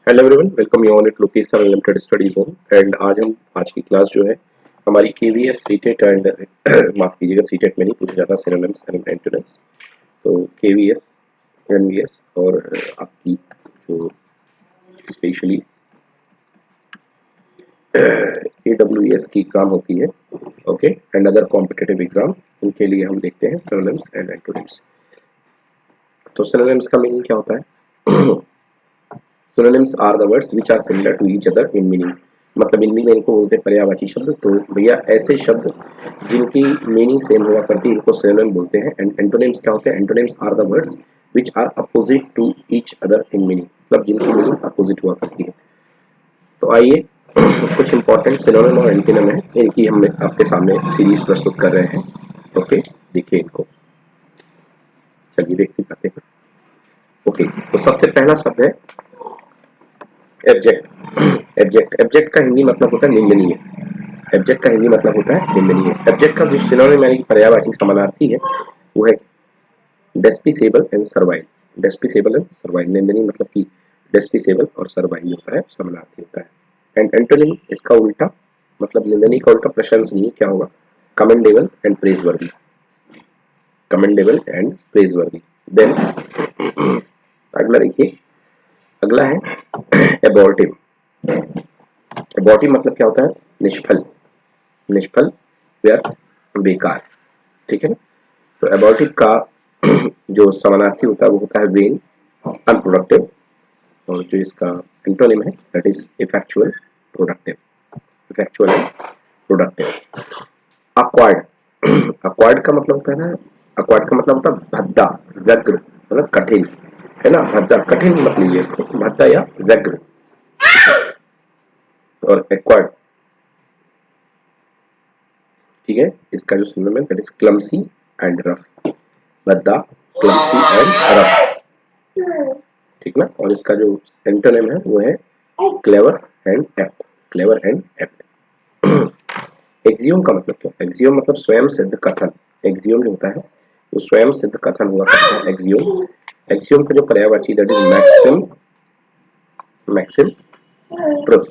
Hello everyone, welcome you all at Lokesh sir unlimited study zone. And आज की class जो है हमारी केवीएस सीटेट एंड माफ कीजिएगा, सीटेट में नहीं पूछा जाता, सिनोनिम्स एंड एंटोनिम्स। तो केवीएस, एनवीएस और आपकी जो स्पेशली एडब्ल्यूएस की एग्जाम होती है, okay, and other competitive exam, उनके लिए हम देखते हैं सिनोनिम्स एंड एंटोनिम्स। तो सिनोनिम्स का मीनिंग क्या होता है? Synonyms are the words which are similar to each other in meaning। मतलब हिंदी में इनको बोलते हैं पर्यायवाची शब्द। तो भैया ऐसे शब्द जिनकी मीनिंग सेम हुआ करती है इनको सिनोनिम बोलते हैं। एंड एंटोनिम्स क्या होते हैं? Antonyms are the words which are opposite to each other in meaning, मतलब जिनकी मीनिंग अपोजिट हुआ करती है। तो आइए कुछ इंपॉर्टेंट सिनोनिम और एंटोनिम है, इनकी हम आपके सामने सीरीज प्रस्तुत कर रहे हैं। ओके, देखिए इनको, चलिए देखते जाते हैं। ओके, तो सबसे पहला शब्द है एब्जेक्ट। एब्जेक्ट का हिंदी मतलब होता है निंदनीय। एब्जेक्ट का हिंदी मतलब होता है निंदनीय। एब्जेक्ट का जो सिनोनिम यानी पर्यायवाची समानार्थी है वो है डेस्पिसेबल एंड सर्वाइल। डेस्पिसेबल एंड सर्वाइल, निंदनीय मतलब कि डेस्पिसेबल और सर्वाइल होता है, समानार्थी होता है। एंड एंटोनिम इसका उल्टा, मतलब निंदनीय का उल्टा प्रशंसनीय क्या होगा? Commendable and praiseworthy. Commendable and praiseworthy. Then अगला देखिए, अगला है एबॉर्टिव। एबॉर्टिव मतलब क्या होता है? निष्फल, निष्फल, व्यर्थ, बेकार। ठीक है ना? तो एबॉर्टिव का जो समानार्थी होता है वो होता है वेन, अनप्रोडक्टिव। और जो इसका एंटोनिम है that is effectual, productive. Effectual and productive. Acquired. Acquired का मतलब होता है ना, अक्वायर्ड का मतलब होता है भद्दा, व्यग्र, मतलब कठिन, है ना? भद्दा, कठिन मत लीजिए इसको, भद्दा या व्यग्र। और एक्वायर्ड, ठीक है, इसका जो सिनोनिम है that is clumsy and rough. भद्दा, क्लमसी एंड रफ, ठीक ना? और इसका जो एंटोनिम है वो है clever and apt. Clever and apt. Axiom का मतलब क्या? एक्सियोम मतलब स्वयं सिद्ध कथन। एक्सियोम जो होता है वो स्वयं सिद्ध कथन हुआ करता है, एक्सियोम। एक्सियोम का जो पर्यायवाची that is maxim, maxim truth.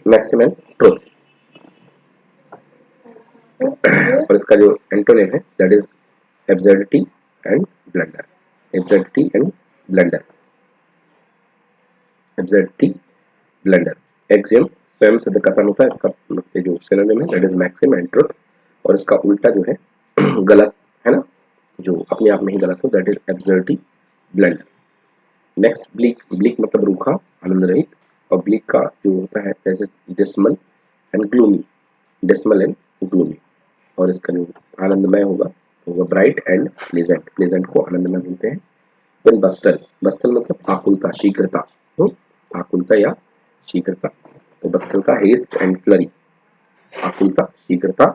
Maxim and truth. और इसका जो एंटोनिम है that is absurdity and blunder. Absurdity and blunder. Absurdity, blunder. Axiom स्वयं सिद्ध कथन होता है, इसका जो सिनोनिम है that is maxim and truth. और इसका उल्टा जो है गलत, है ना, जो अपने आप में ही गलत हो, that is absurdity, blunder. Next bleak. Bleak मतलब रूखा, आनंद रहित। और ब्लीक का जो होता है जैसे dismal and gloomy. Dismal and gloomy. और इसका जो आनंदमय होगा वो ब्राइट एंड प्लेजेंट। प्लेजेंट को आनंदमय बोलते हैं। देन बस्टल। बस्टल मतलब आकुलता, शीघ्रता। तो आकुलता या शीघ्रता। तो बस्टल का हेस्ट एंड फ्लरी। आकुलता, शीघ्रता,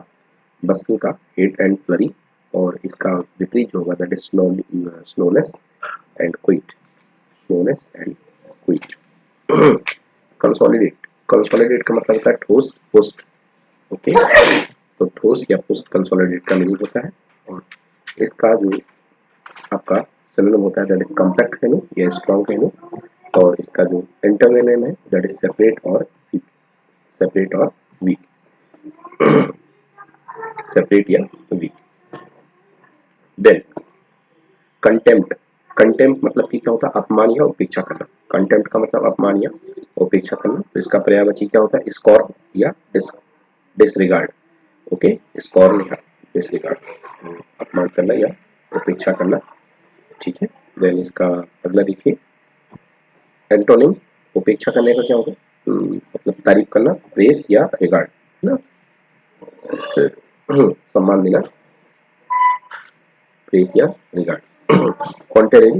बस्टल का हेट एंड फ्लरी। और इसका विपरीत जो होगा that is slowness and quit. Slowness and quit. Consolidate. Consolidate का मतलब होता है ठोस, पुष्ट। ओके, तो ठोस या पुष्ट कंसोलिडेट का मीनिंग होता है। और इसका जो आपका सिनोनिम होता है दैट इज कॉम्पैक्ट कह लो या स्ट्रॉन्ग कह लो। और इसका जो एंटोनिम है दैट इज सेपरेट और वीक। सेपरेट और वीक। सेपरेट या वीक। Then contempt. कंटेम्प्ट मतलब कि क्या होता है? अपमान या उपेक्षा करना। कंटेम्प्ट का मतलब अपमान या उपेक्षा करना। तो इसका पर्यायवाची क्या होता है? स्कॉर्न या डिसरिगार्ड। ओके, स्कॉर्न या डिसरिगार्ड, अपमान करना या उपेक्षा करना। ठीक है। देन इसका अगला देखिए, एंटोनिम उपेक्षा करने का क्या होगा? मतलब तारीफ करना, प्रेस या रिगार्ड, है ना? सम्मान देना, प्रेस या रिगार्ड। कॉन्टेररी।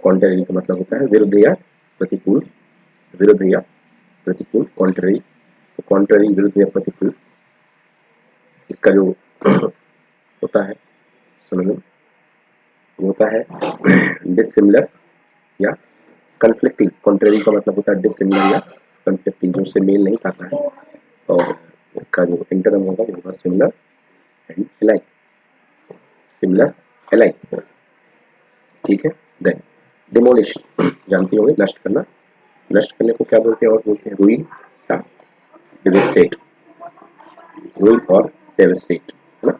कॉन्टेररी का मतलब होता है विरुद्ध या प्रतिकूल। विरुद्ध या प्रतिकूल, कॉन्ट्ररी। तो कॉन्ट्ररी, विरुद्ध या प्रतिकूल। इसका जो होता है सिनोनिम वो होता है डिसिमिलर या कन्फ्लिक्टिंग। कॉन्ट्ररी का मतलब होता है डिसिमिलर या कन्फ्लिक्टिंग, जो उससे मेल नहीं खाता है। और इसका जो एंटोनिम होगा वो होगा similar and alike. Similar, alike, ठीक है। देन डिमोलिश जानती होंगे, नष्ट करना, नष्ट करने को क्या बोलते हैं, और बोलते हैं रुइन या डेविस्टेट, रुइन और डेविस्टेट है ना।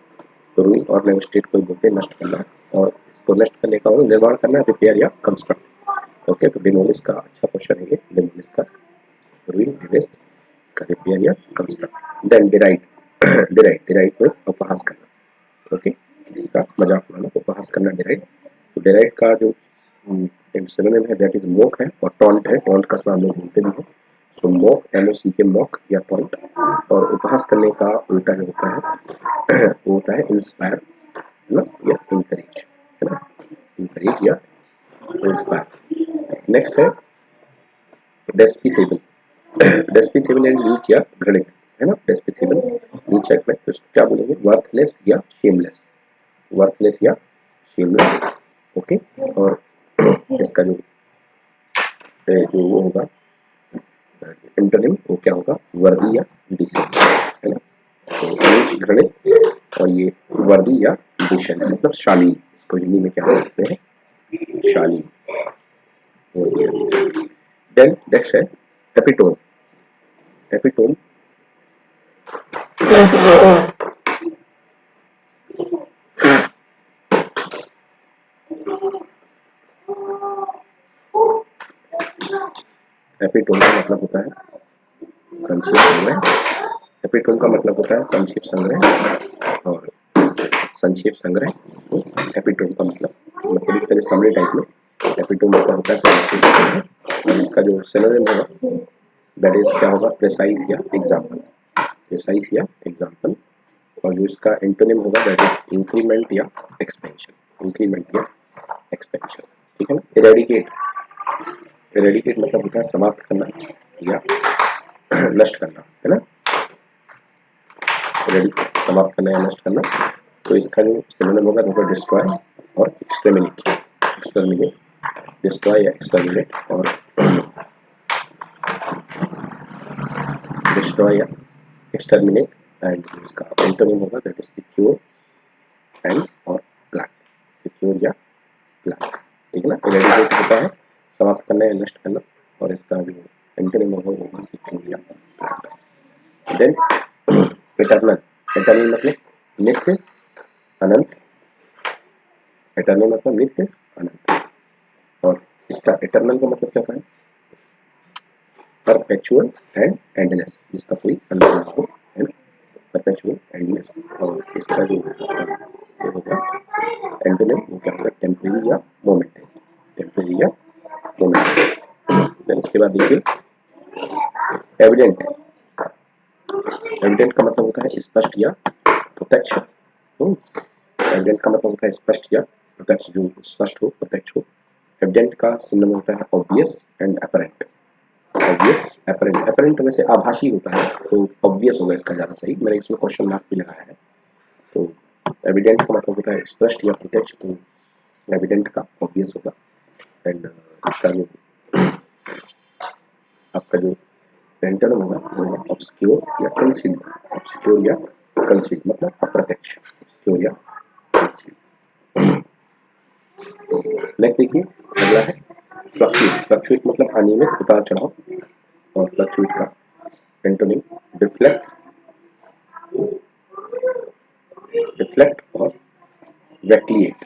तो रुइन और डेविस्टेट को बोलते हैं नष्ट करना, और इसको नष्ट करने का मतलब निर्माण करना, रिपेयर या कंस्ट्रक्ट। ओके, तो डिमोलिश का अच्छा क्वेश्चन है ये, डिमोलिश का, रुइन, डेविस्ट का रिपेयर या कंस्ट्रक्ट। देन डिराइड, डिराइड, डिराइड को उपहास करना। ओके, किसी का मजाक उड़ाना, उपहास करना, डिराइड। तो डिराइड का जो सिनोनिम है दैट इज मोक है, और टॉन्ट है, टॉन्ट का हम लोग बोलते भी हैं। सो मोक, एमओसी के मॉक या टॉन्ट। और उपहास करने का उल्टा जो होता है वो होता है इंस्पायर है ना, या इंकरेज है ना, इंकरेज या इंस्पायर। नेक्स्ट है डेस्पिसेबल, डेस्पिसेबल एंड नीच या घृणित है ना, डेस्पिसेबल नीच या घृणित, तो क्या बोलेंगे, वर्थलेस या शेमलेस, वर्थलेस या शेमलेस। ओके, और इसका जो जो वो होगा इंटरनेम वो क्या होगा, वर्दी या डिसेंट है ना। तो नीच, घृणित, और ये वर्दी या डिसेंट मतलब शालीन, इसको हिंदी में क्या बोल सकते हैं, शालीन। देन नेक्स्ट है एपिटोन, एपिटोन एपिटोन का मतलब होता है संक्षेप संग्रह, एपिटोन का मतलब होता है संक्षेप संग्रह, और संक्षेप संग्रह। एपिटोन का मतलब एक तरह समरी टाइप में, एपिटोन मतलब होता है संक्षेप संग्रह। और इसका जो सिनोनिम होगा दैट इज क्या होगा, प्रिसाइज या एग्जाम्पल, प्रिसाइज या एग्जाम्पल। और जो इसका एंटोनिम होगा दैट इज इंक्रीमेंट या एक्सपेंशन, इंक्रीमेंट या एक्सपेंशन। ठीक है ना। इरेडिकेट, इरेडिकेट मतलब होता है समाप्त करना या नष्ट करना है ना, समाप्त करना या नष्ट करना। तो इसका जो सिनोनिम होगा वो डिस्ट्रॉय और एक्सटर्मिनेट, एक्सटर्मिनेट, डिस्ट्रॉय या एक्सटर्मिनेट, और डिस्ट्रॉय या एक्सटर्मिनेट। एंड इसका एंटोनिम होगा दैट इज सिक्योर एंड और प्लांट, सिक्योर या प्लांट। ठीक है ना, इरेडिकेट होता है समाप्त करना या नष्ट करना, और इसका जो एंटोनिम होगा वो होगा सिक्योर या प्लांट। देन इटर्नल, इटर्नल मतलब नित्य, अनंत, इटर्नल मतलब नित्य, अनंत। और इसका इटर्नल का मतलब क्या है, परपेचुअल एंड एंडलेस, जिसका कोई अंत ना हो है ना, परपेचुअल एंडलेस। और इसका जो होगा एंटोनिम वो क्या होगा, टेम्परेरी या मोमेंटरी, टेम्परेरी या मोमेंटरी। देन इसके बाद देखिए एविडेंट, एविडेंट का मतलब होता है स्पष्ट या प्रत्यक्ष। एविडेंट का मतलब होता है स्पष्ट या प्रत्यक्ष, जो स्पष्ट हो, प्रत्यक्ष हो। एविडेंट का सिनोनिम होता है obvious and apparent, obvious, apparent, apparent वैसे आभासी होता है तो ऑब्वियस होगा इसका ज्यादा सही, मैंने इसमें क्वेश्चन मार्क भी लगाया है। तो एविडेंट का मतलब होता है स्पष्ट या प्रत्यक्ष, तो एविडेंट का ऑब्वियस होगा। एंड इसका जो आपका जो एंटोनिम होगा वो है ऑब्सक्योर या कंसील्ड, ऑब्सक्योर या कंसील्ड मतलब अप्रत्यक्ष, ऑब्सक्योर या कंसील्ड। नेक्स्ट देखिए अगला है फ्लक्चुएट, फ्लक्चुएट मतलब अनियमित, उतार चढ़ाव। और फ्लक्चुएट का एंटोनिम डिफ्लेक्ट, डिफ्लेक्ट और वैक्लिएट,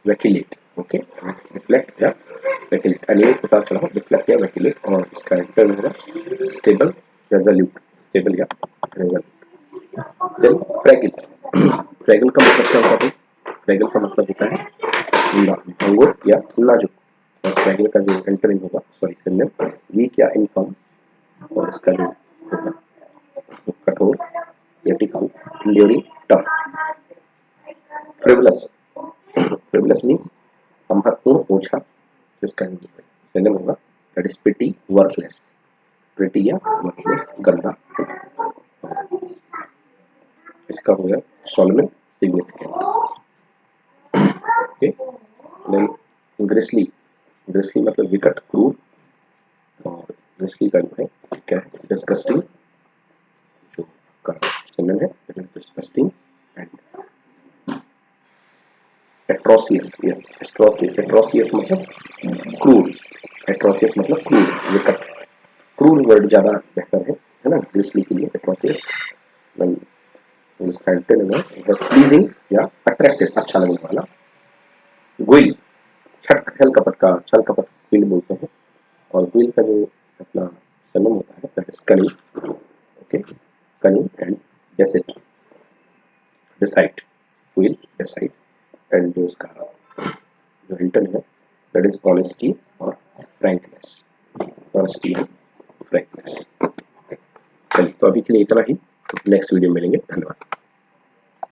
वैक्यूलेट। ओके, डिफ्लेक्ट या वैक्यूलेट, अनियमित, उतार चढ़ाव, डिफ्लेक्ट या वैक्यूलेट। और इसका एंटोनिम होगा स्टेबल, रेजोल्यूट, स्टेबल या रेजोल्यूट। देन फ्रैगिल, फ्रैगिल का मतलब क्या होता है, फ्रैगिल का मतलब होता है भंगुर या नाजुक। और फ्रैगिल का जो एंटोनिम होगा, सॉरी सिनोनिम, वीक या इनफर्म। और इसका जो होगा कठोर या टिकाऊ, enduring, tough. Frivolous, frivolous means महत्वपूर्ण, ओछा। इसका सिनोनिम होगा that is pretty, worthless, pretty या वर्थलेस, गंदा। इसका हो गया सोलमन, सिग्निफिकेंट। ओके, देन ग्रिसली, ग्रिसली मतलब विकट, क्रूर। और ग्रिसली का जो है क्या है, डिस्गस्टिंग, जो का सिनोनिम है disgusting and atrocious, yes atrocious मतलब क्रूर, एट्रोसियस मतलब क्रूर, ये क्रूर वर्ड ज्यादा बेहतर है ना इंग्लिश के लिए। एट्रोसियस प्लीजिंग या अट्रैक्टिव, अच्छा लगने वाला। गुइल, छल कपट का, छल कपट गुइल बोलते हैं। और गुइल का जो अपना सनम होता है that is cunning, okay, cunning and deceit, deceit, guile deceit and जो इसका जो हिल्टन है दैट इज ऑनेस्टी और फ्रैंकनेस, ऑनेस्टी एंड फ्रैंकनेस। चलिए तो अभी के लिए इतना ही, नेक्स्ट वीडियो में मिलेंगे, धन्यवाद।